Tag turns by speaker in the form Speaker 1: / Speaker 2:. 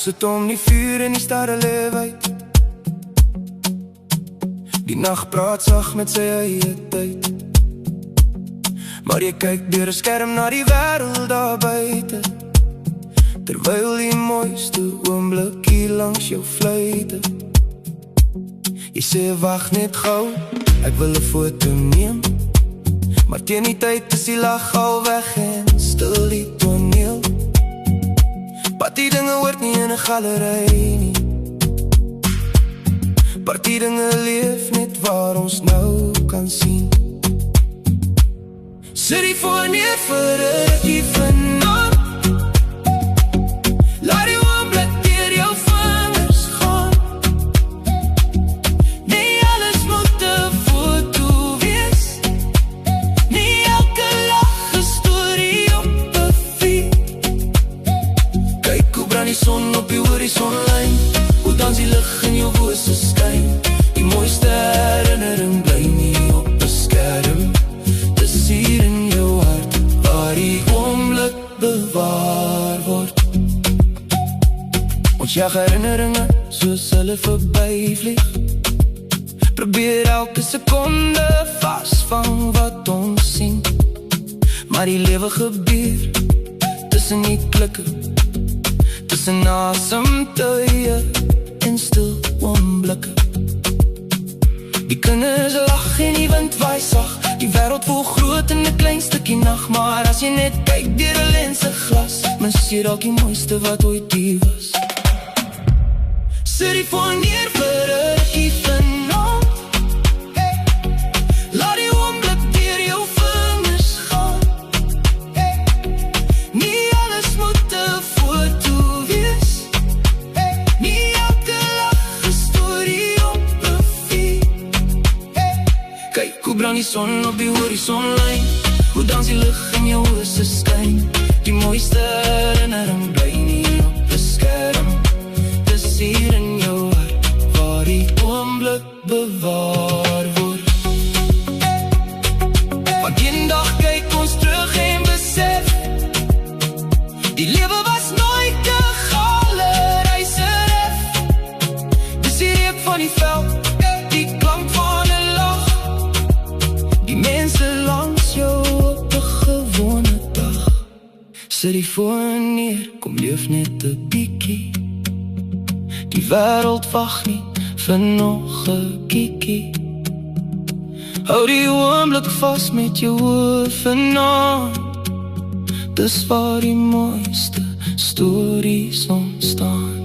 Speaker 1: sit om die vuur en die sterre leef uit. Die nacht praat sag met sy eie tyd. Maar jy kyk deur 'n skerm na die wêreld daar buite, terwyl die mooiste oomblik hier langs jou fluite. Jy sê wag net gou, ek wil 'n foto neem, maar teen die tyd is die lag al weg en stil die toneel. Party dinge hoort nie in 'n galery nie, party dinge leef net waar ons nou kan sien. Sit die foon neer vir 'n rukkie vanaand, laat die oomblik deur jou vingers gaan. Nie alles moet 'n foto wees, nie elke lag 'n storie op 'n feed. Kyk hoe brand die son op die horisonlyn, hoe dans die lig in jou wose skyn. Die mooiste herinnering bly nie op 'n skerm, dis hier in jou hart, waar die oomblik bewaar word. Ons jag herinneringe soos hulle verby vlieg, probeer elke sekonde vasvang wat ons sien. Maar die lewe gebeur tussen die klikke, tussen asemtuie en stil oomblikke. Die kinders lag en die wind waai sag, die wêreld voel groot in 'n klein stukkie nag. Maar as jy net kyk deur 'n lensglas, mis jy dalk die mooiste wat ooit hier was. Sit die foon neer vir 'n rukkie vanaand, laat die oomblik deur jou vingers gaan. Nie alles moet 'n foto wees, nie elke lag 'n storie op 'n feed. Kyk hoe brand die son op die horisonlyn, hoe dans die lig in jou oë skyn. Die mooiste herinnering bly nie op 'n skerm, dis hier in jou hart, waar die oomblik bewaar word. Want eendag kyk ons terug en besef, die lewe was nooit 'n galery se ref. Dis die reuk van die veld, die klank van 'n lag, die mense langs jou op 'n gewone dag. Sit die foon neer, kom leef net 'n bietjie, die wêreld wag nie vir nog 'n kiekie. Hou die oomblik vas met jou oë vanaand, dis waar die mooiste stories ontstaan.